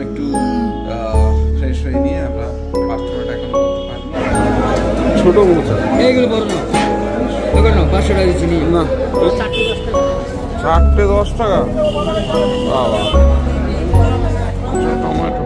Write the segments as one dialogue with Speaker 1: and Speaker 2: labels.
Speaker 1: একটু ফ্রেশ হয়ে নিয়ে আমরা প্রার্থনাটা এখন করতে পারি। ছোট মোচা
Speaker 2: এইগুলো বড় না, দোকান না 500 টাকা দিচ্ছি
Speaker 1: না, 4টে 10 টাকা। বাবা টমেটো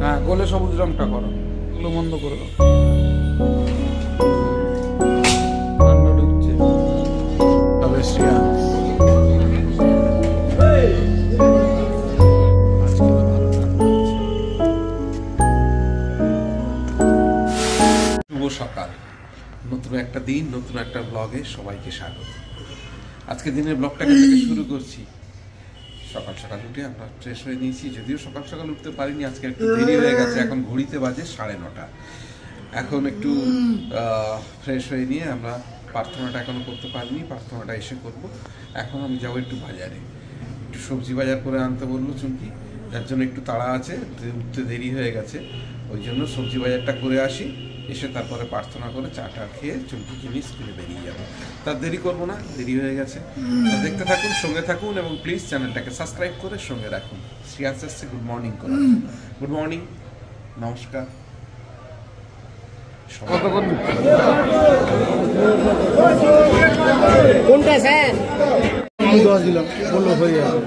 Speaker 1: হ্যাঁ, গোলে সবুজ রংটা করো, এগুলো বন্ধ করে দাও। সকাল, নতুন একটা দিন, নতুন একটা ব্লগে সবাইকে স্বাগত। আজকে দিনের ব্লগটা থেকে শুরু করছি। সকাল সকাল উঠে আমরা ফ্রেশ হয়ে নিয়েছি, যদিও সকাল সকাল উঠতে পারিনি, আজকে একটু দেরি হয়ে গেছে। এখন ঘড়িতে বাজে 9:30। এখন একটু ফ্রেশ হয়ে নিয়ে আমরা প্রার্থনাটা এখনো করতে পারিনি, প্রার্থনাটা এসে করব। এখন আমি যাবো একটু বাজারে, একটু সবজি বাজার করে আনতে বললো চুমকি, যার জন্য একটু তাড়া আছে, উঠতে দেরি হয়ে গেছে। ওই জন্য সবজি বাজারটা করে আসি, এসে তারপরে প্রার্থনা করে চাটা খেয়ে চুমকিকে নিয়ে স্কুলে বেরিয়ে যাবো। তার দেরি করবো না, দেরি হয়ে গেছে। দেখতে থাকুন, সঙ্গে থাকুন এবং প্লিজ চ্যানেলটাকে সাবস্ক্রাইব করে সঙ্গে রাখুন। শ্রেয়াস আসছে গুড মর্নিং করে। গুড মর্নিং, নমস্কার।
Speaker 2: কোনটা স্যার?
Speaker 3: 10 দিলাম, বললো হয়ে যাবে।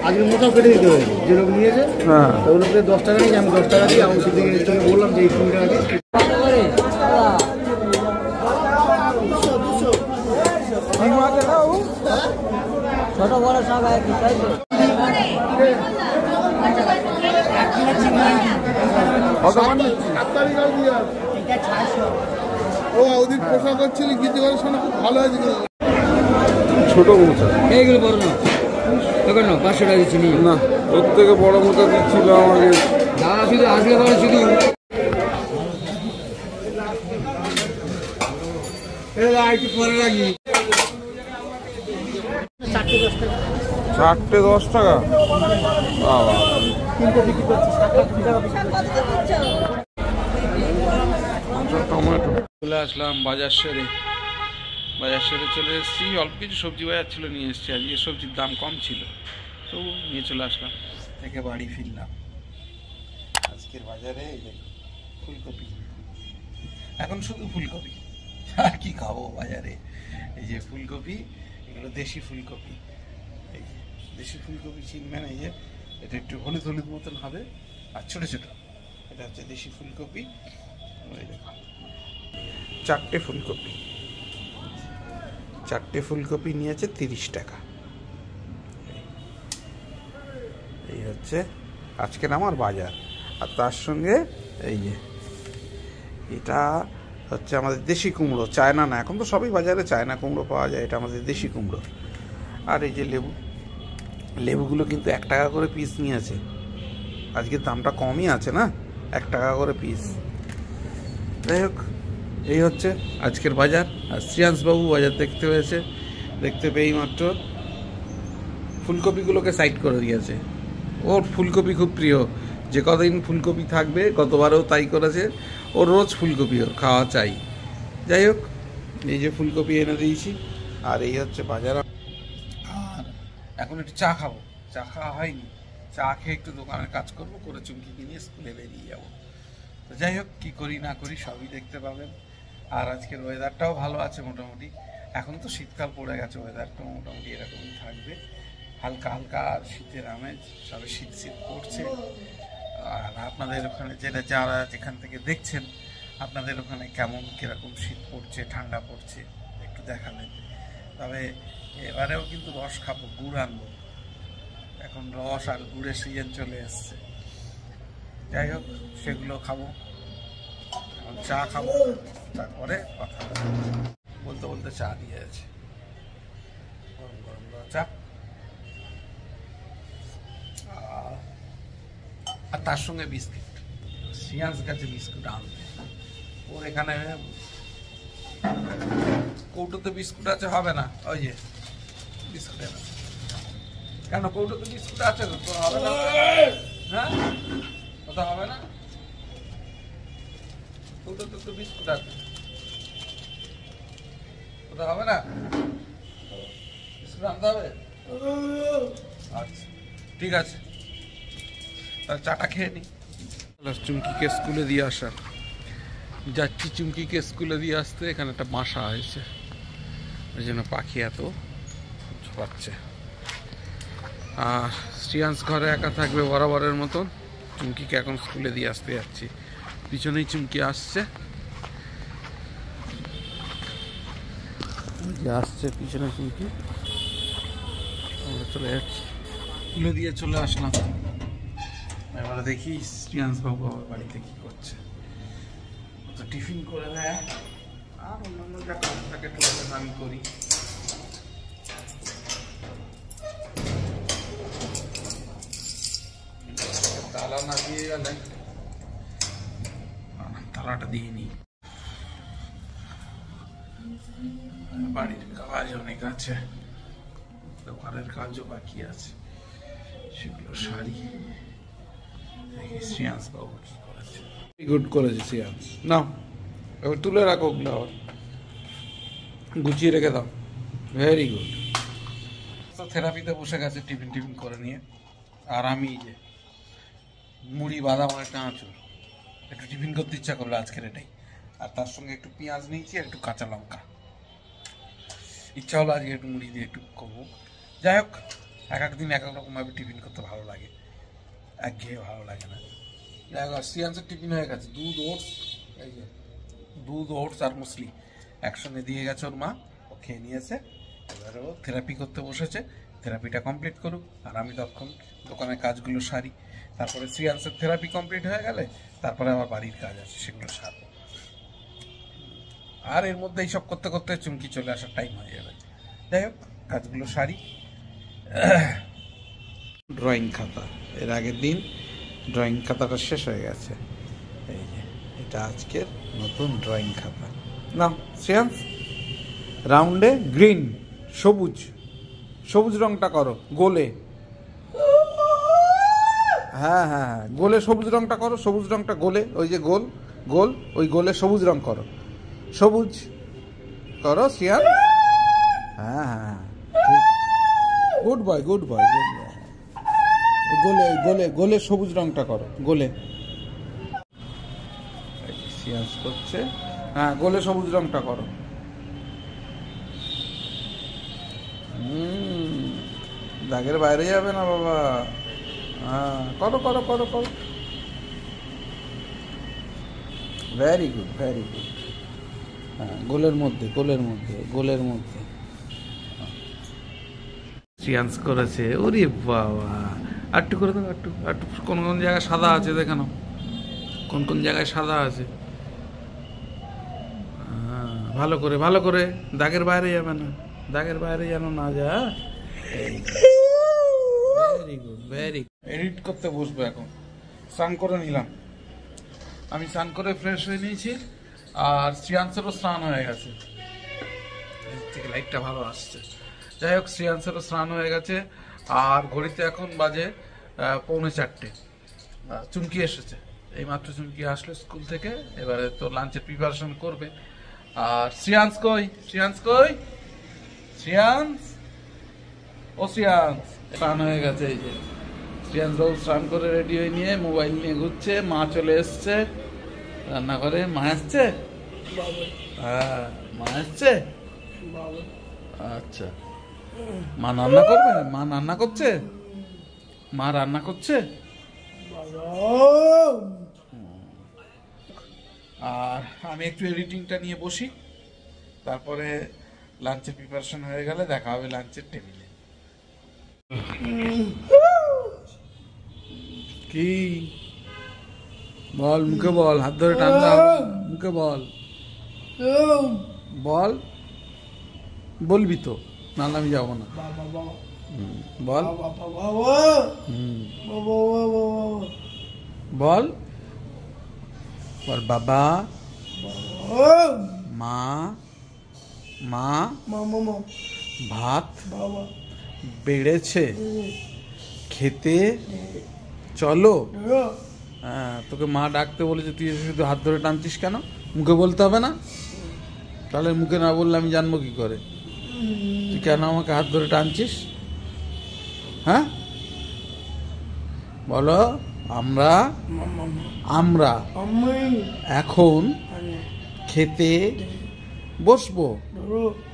Speaker 3: আজকে মোটাও কেটে দিতে হয়েছে, যেরকম নিয়েছে ওগুলো 10 টাকা নিয়ে আমি 10 টাকা দিয়ে আমি সেদিকে বললাম যে এই 20 টাকা দিয়ে।
Speaker 2: ছোট বড় সব একই, তাই তো?
Speaker 3: পোশাক করছিলি গীতি করে শোনা খুব ভালো হয়েছে।
Speaker 1: ছোট মোচা
Speaker 2: এইগুলো বড় না, দোকান না 500 টাকা দিচ্ছি
Speaker 1: না, ওর থেকে বড় মোচা দিচ্ছিল আমাকে।
Speaker 2: না, শুধু আসলে বড় শুধু
Speaker 3: একটু পরে রাখি।
Speaker 1: 4টে 10 টাকা। বাবা টমেটো। চলে আসলাম বাজার সেরে, চলে এসেছি। অল্প কিছু সবজি বাজার ছিল, নিয়ে এসেছি। আজকে সবজির দাম কম ছিল, তো নিয়ে চলে আসলাম, থেকে বাড়ি ফিরলাম। আজকের বাজারে এই দেখো ফুলকপি, এখন শুধু ফুলকপি, আর কি খাবো বাজারে। এই যে ফুলকপি, এগুলো দেশি ফুলকপি। এই যে দেশি ফুলকপি চিনবেন, এই যে এটা একটু হলুদ হলুদ মতন হবে আর ছোট ছোট, এটা হচ্ছে দেশি ফুলকপি। ওই দেখো 4টে ফুলকপি, 4টে ফুলকপি নিয়েছে 30 টাকা। এই হচ্ছে আজকের আমার বাজার। আর তার সঙ্গে এই যে এটা হচ্ছে আমাদের দেশি কুমড়ো, চায়না না, এখন তো সবই বাজারে চায়না কুমড়ো পাওয়া যায়, এটা আমাদের দেশি কুমড়ো। আর এই যে লেবুগুলো কিন্তু 1 টাকা করে পিস নিয়েছে। আজকের দামটা কমই আছে না, 1 টাকা করে পিস। যাই হোক, এই হচ্ছে আজকের বাজার। আর শ্রেয়াংশবাবু বাজার দেখতে হয়েছে, দেখতে পেয়েই মাত্র ফুলকপিগুলোকে সাইড করে দিয়েছে। ওর ফুলকপি খুব প্রিয়, যে কদিন ফুলকপি থাকবে, গতবারেও তাই করেছে। ওর রোজ ফুলকপি ওর খাওয়া চাই। যাই হোক, এই যে ফুলকপি এনে দিয়েছি। আর এই হচ্ছে বাজার। আর এখন একটু চা খাবো, চা খাওয়া হয়নি, চা খেয়ে একটু দোকানের কাজ করবো, করে চুমকিকে নিয়ে স্কুলে বেরিয়ে যাবো। তো যাই হোক, কী করি না করি সবই দেখতে পাবেন। আর আজকের ওয়েদারটাও ভালো আছে মোটামুটি। এখন তো শীতকাল পড়ে গেছে, ওয়েদারটা মোটামুটি এরকমই থাকবে, হালকা হালকা শীতের আমেজ, সবে শীত শীত পড়ছে। আর আপনাদের ওখানে যারা যেখান থেকে দেখছেন, আপনাদের ওখানে কেমন কীরকম শীত পড়ছে, ঠান্ডা পড়ছে একটু দেখাবেন। তবে এবারেও কিন্তু রস খাবো, গুড় আনবো, এখন রস আর গুড়ের সিজন চলে এসছে। যাই হোক, সেগুলো খাবো, এখন চা খাবো, তারপরে কথা বলতে বলতে চা দিয়ে আছে, গরম গরম চা। আর তার সঙ্গে বিস্কিট, শ্রেয়াংশ কাছে বিস্কুট আনতে। ওর এখানে কৌটোতে বিস্কুট আছে, হবে না, ওই যে বিস্কুট আছে। কেন কৌটোতে বিস্কুট আছে তো, তোর হবে না? হ্যাঁ, কথা হবে না, কৌটোতে তো বিস্কুট আছে। ওটা হবে না, বিস্কুট আনতে হবে। আচ্ছা ঠিক আছে, তাহলে চাটা খেয়ে নি। চুমকিকে স্কুলে দিয়ে আসা, যাচ্ছি চুমকিকে স্কুলে দিয়ে আসতে। এখানে একটা বাসা হয়েছে, ওই জন্য পাখি এত ঝোপাচ্ছে। আর শ্রিয়াংশ ঘরে একা থাকবে বরাবরের মতন। চুমকিকে এখন স্কুলে দিয়ে আসতে যাচ্ছি, পিছনেই চুমকি আসছে, আসছে পিছনে চুমকি। আমরা চলে যাচ্ছি, স্কুলে দিয়ে চলে আসলাম। এবারে দেখি শ্রিয়াংশ বাবু আমার বাড়িতে কি করছে। তো টিফিন করে দেয়, আর অন্যান্য যা কাজ থাকে টুকটাক আমি করি। তালা না দিয়ে গেলে, তালাটা দিয়ে নি। বাড়ির কাজ অনেক আছে, দোকানের কাজও বাকি আছে, সেগুলো সারি। শ্রিয়াংশ বাবু কি করেছে, গুড করেছে শ্রিয়াংশ। নাও এবার তুলে রাখো, ওগুলো আবার গুছিয়ে রেখে দাও। Very good. তো থেরাপিতে বসে গেছে টিফিন করে নিয়ে। আর আমি যে মুড়ি বাদাম আর একটা আঁচড়, একটু টিফিন করতে ইচ্ছা করলো আজকের এটাই। আর তার সঙ্গে একটু পেঁয়াজ নিয়েছি আর একটু কাঁচা লঙ্কা। ইচ্ছা হলো আজকে একটু মুড়ি দিয়ে একটু করবো। যাই হোক, এক একদিন এক এক রকমভাবে টিফিন করতে ভালো লাগে, একঘেয়ে ভালো লাগে না। যাই হোক, শ্রিয়াংশের টিফিন হয়ে গেছে। দুধ ওটস আর মুসলি একসঙ্গে দিয়ে গেছে ওর মা, ও খেয়ে নিয়েছে। এবার ও থেরাপি করতে বসেছে, থেরাপিটা কমপ্লিট করুক, আর আমি তখন দোকানের কাজগুলো সারি। তারপরে শ্রিয়াংশের থেরাপি কমপ্লিট হয়ে গেলে তারপরে আমার বাড়ির কাজ আছে, সেগুলো সারবো। আর এর মধ্যে এইসব করতে করতে চুমকি চলে আসার টাইম হয়ে যাবে। যাই হোক, কাজগুলো সারি। ড্রয়িং খাতা, এর আগের দিন ড্রয়িং খাতাটা শেষ হয়ে গেছে। এই যে এটা আজকের নতুন ড্রয়িং খাতা। না শ্রেয়াংশ, রাউন্ডে গ্রিন, সবুজ রংটা করো গোলে। হ্যাঁ হ্যাঁ হ্যাঁ, গোলে সবুজ রংটা করো, সবুজ রংটা গোলে, ওই যে গোল গোল, ওই গোলে সবুজ রং করো, সবুজ করো শ্রেয়াংশ। হ্যাঁ হ্যাঁ ঠিক, good boy good boy good boy. গোলে গোলে গোলে সবুজ রংটা করো, গোলে। শ্রেয়াংশ করছে, হ্যাঁ গোলে সবুজ রংটা করো। দাগের বাইরে যাবে না বাবা। হ্যাঁ করো করো করো করো, ভেরি গুড ভেরি গুড। হ্যাঁ গোলের মধ্যে গোলের মধ্যে গোলের মধ্যে। শ্রেয়াংশ করেছে, ওরে বাবা। আটটু করে দাও, আটটু আটটু। কোন কোন জায়গায় সাদা আছে দেখানো, কোন কোন জায়গায় সাদা আছে। ভালো করে ভালো করে, দাগের বাইরে যাবে না, দাগের বাইরে যেন না যা। Very good very. এডিট করতে বসবো এখন। স্নান করে নিলাম, আমি স্নান করে ফ্রেশ হয়ে নিয়েছি, আর শ্রেয়াংশেরও স্নান হয়ে গেছে। থেকে লাইটটা ভালো আসছে। যাই হোক, শ্রেয়াংশেরও স্নান হয়ে গেছে, আর ঘড়িতে এখন বাজে 3:45। চুমকি এসেছে, এই মাত্র চুমকি আসলো স্কুল থেকে। এবারে তো লাঞ্চের প্রিপারেশন করবে। আর শ্রেয়াংশ কই, শ্রেয়াংশ কই, শ্রেয়াংশ, ও শ্রেয়াংশ। স্নান হয়ে গেছে, এই যে শ্রেয়াংশ বাবু স্নান করে রেডি হয়ে নিয়ে মোবাইল নিয়ে ঘুরছে। মা চলে এসছে রান্নাঘরে। মা এসছে, হ্যাঁ মা এসছে। আচ্ছা, মা রান্না করবে, মা রান্না করছে, মা রান্না করছে। আর আমি একটু এডিটিংটা নিয়ে বসি, তারপরে লাঞ্চের প্রিপারেশন হয়ে গেলে দেখা হবে লাঞ্চের টেবিলে। কি বল, মুখে বল, হাত ধরে টানতে হবে, মুখে বল, বল। বলবি তো, নাহলে আমি যাবো না। বল বল বল, বাবা, মা, মা, ভাত বেড়েছে, খেতে চলো। হ্যাঁ, তোকে মা ডাকতে বলেছে, তুই শুধু হাত ধরে টানছিস কেন? মুখে বলতে হবে না? তাহলে মুখে না বললে আমি জানবো কি করে? তুই কেন আমাকে হাত ধরে টানছিস? হ্যাঁ বলো। আমরা আমরা এখন খেতে বসবো।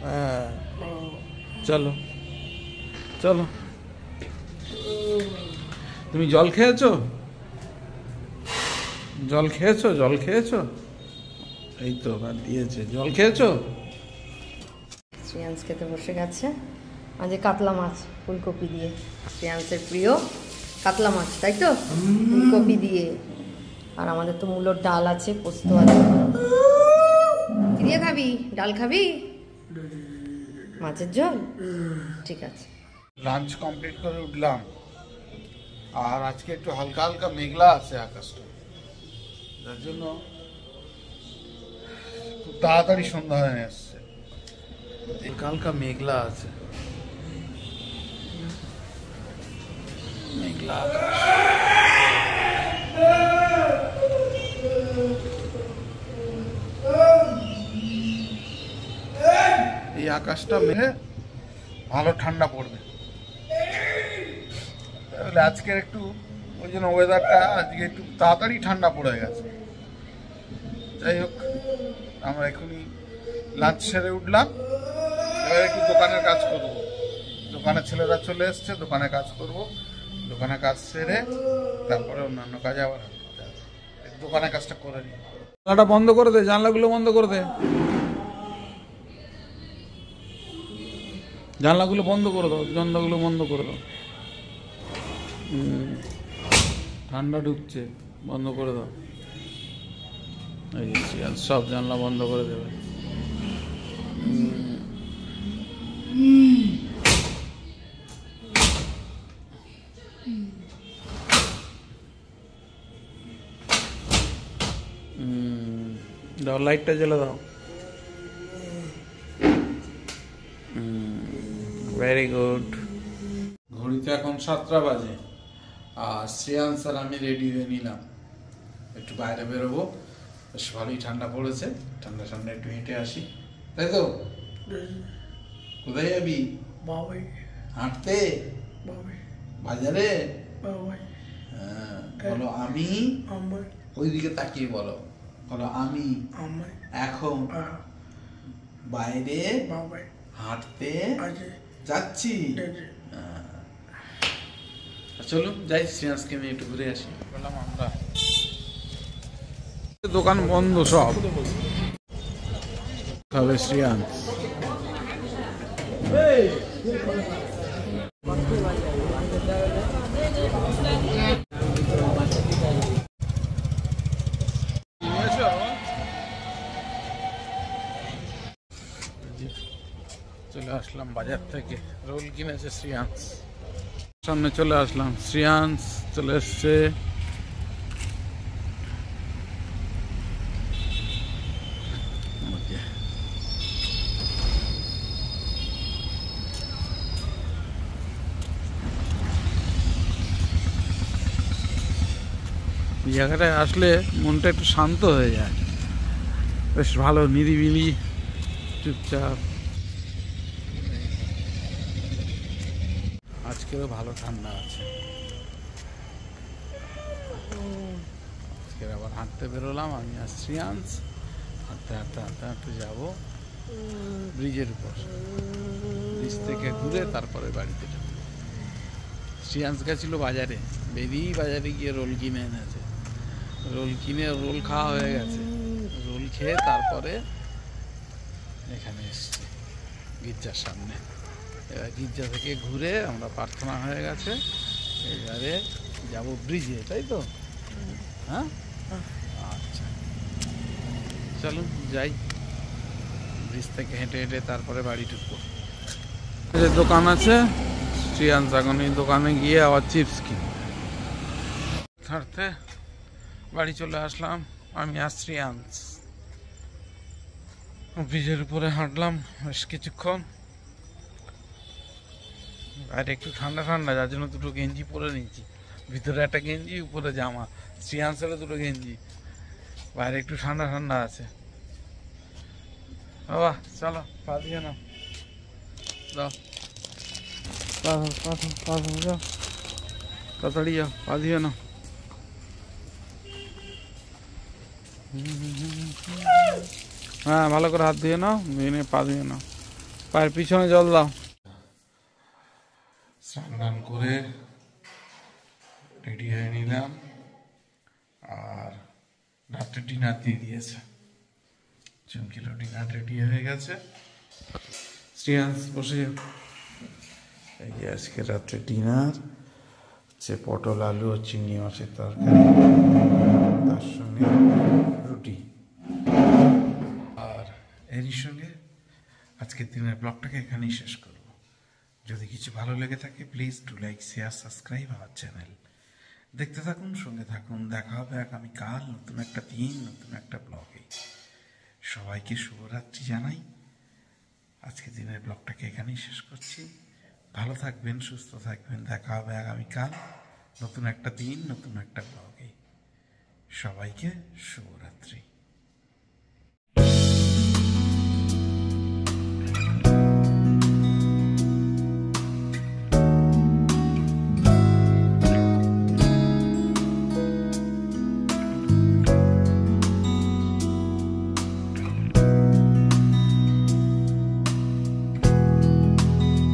Speaker 1: হ্যাঁ চলো চলো। তুমি জল খেয়েছো? জল খেয়েছো? জল খেয়েছো? এই তো ভাত দিয়েছে। জল খেয়েছো?
Speaker 4: শ্রেয়াংস খেতে বসে গেছে। আজ কাতলা মাছ ফুলকপি দিয়ে, শ্রেয়াংসের প্রিয় কাতলা মাছ, তাই তো? ফুলকপি দিয়ে। আর আমাদের তো মূলোর ডাল আছে, পোস্ত আছে। কি দিয়ে খাবি? ডাল খাবি? মাছের ঝোল? ঠিক আছে।
Speaker 1: লাঞ্চ কমপ্লিট করে উঠলাম, আর আজকে একটু হালকা হালকা মেঘলা আছে আকাশটা, যার জন্য খুব তাড়াতাড়ি সন্ধ্যা হয়ে আসছে। হালকা হালকা মেঘলা আছে, মেঘলা আকাশ। এই আকাশটা মেঘে ভালো ঠান্ডা পড়বে। তাহলে আজকের একটু ওই জন্য ওয়েদারটা আজকে একটু তাড়াতাড়ি ঠান্ডা পড়ে গেছে। যাই হোক, আমরা এখনই লাঞ্চ সেরে উঠলাম, এবার একটু দোকানের কাজ করব। দোকানের ছেলেরা চলে এসছে, দোকানে কাজ করব। দোকানে কাজ সেরে তারপরে অন্যান্য কাজে আবার দোকানের কাজটা করে নিই। জানলাটা বন্ধ করে দে, জানলাগুলো বন্ধ করে দে, জানলাগুলো বন্ধ করে দাও, জানলাগুলো বন্ধ করে দাও। ঠান্ডা ঢুকছে, বন্ধ করে দাও। এই সব জানলা বন্ধ করে দেবে। দাও, লাইটটা জ্বেলে দাও। Very good. ঘড়িতে এখন 7টা বাজে, আর শ্রেয়াংস আর আমি রেডি হয়ে নিলাম, একটু বাইরে বেরোবো। বেশ ভালোই ঠান্ডা পড়েছে, ঠান্ডা ঠান্ডা একটু হেঁটে আসি, তাই তো? কোথায় যাবি? হাঁটতে? বাজারে? হ্যাঁ বলো, আমি ওইদিকে তাকিয়ে বলো, বলো আমি এখন বাইরে হাঁটতে যাচ্ছি। চলো যাই, শ্রেয়াংসকে নিয়ে একটু ঘুরে আসি। বললাম আমরা দোকান বন্ধ সব, তবে শ্রেয়াংস চলে আসলাম বাজার থেকে, রোল কিনেছে শ্রেয়াংস। সামনে চলে আসলাম, শ্রেয়াংস চলে এসছে। এই জায়গাটায় আসলে মনটা একটু শান্ত হয়ে যায়, বেশ ভালো, নিরিবিলি, চুপচাপ। আজকেও ভালো ঠান্ডা আছে। আজকের আবার হাঁটতে বেরোলাম আমি আর শ্রেয়াংস, হাঁটতে হাঁটতে হাঁটতে হাঁটতে যাবো ব্রিজের উপর। ব্রিজ থেকে ঘুরে তারপরে বাড়িতে যাবো। শ্রেয়াংস গেছিল বাজারে, বেরিয়েই বাজারে গিয়ে রোল কিনে এনেছে। রোল কিনে রোল খাওয়া হয়ে গেছে, রোল খেয়ে তারপরে এখানে এসছে গির্জার সামনে। এবার গির্জা থেকে ঘুরে আমরা প্রার্থনা হয়ে গেছে, এবারে যাব ব্রিজে, তাই তো? হ্যাঁ আচ্ছা চলুন যাই, ব্রিজ থেকে হেঁটে হেঁটে তারপরে বাড়ি ঢুকবো। দোকান আছে, শ্রেয়াংস এখন এই দোকানে গিয়ে আবার চিপস কিনি। ছাড়তে বাড়ি চলে আসলাম আমি আর শ্রেয়াংস। ব্রিজের উপরে হাঁটলাম বেশ কিছুক্ষণ, বাইরে একটু ঠান্ডা ঠান্ডা, যার জন্য দুটো গেঞ্জি পরে নিয়েছি। ভিতরে একটা গেঞ্জি, উপরে জামা। শ্রেয়াংসেরও দুটো গেঞ্জি। বাইরে একটু ঠান্ডা ঠান্ডা আছে। বাবা চলো পা দিয়ে নাও, যাও যাও তাড়াতাড়ি যাও, পা দিয়ে নাও। হ্যাঁ ভালো করে হাত ধুয়ে নাও, ধুয়ে পা ধুয়ে নাও, পায়ের পিছনে জল দাও। স্নান টান করে রেডি হয়ে নিলাম, আর রাত্রে ডিনার দিয়ে দিয়েছে, চমকিলো ডিনার রেডি হয়ে গেছে। শ্রেয়াংশ বসে যাও। এই যে আজকে রাত্রে ডিনার হচ্ছে পটল আলু ও চিংড়ি মাছের তরকারি, তার সঙ্গে রুটি, আর এরই সঙ্গে আজকের দিনের ব্লগটাকে এখানেই শেষ করব। যদি কিছু ভালো লেগে থাকে please do like share subscribe আমার চ্যানেল। দেখতে থাকুন, সঙ্গে থাকুন, দেখা হবে আগামীকাল নতুন একটা দিন নতুন একটা ব্লগে। সবাইকে শুভরাত্রি জানাই। আজকের দিনের ব্লগটাকে এখানেই শেষ করছি। ভালো থাকবেন, সুস্থ থাকবেন, দেখা হবে আগামীকাল নতুন একটা দিন নতুন একটা ব্লগে। সবাইকে শুভরাত্রি।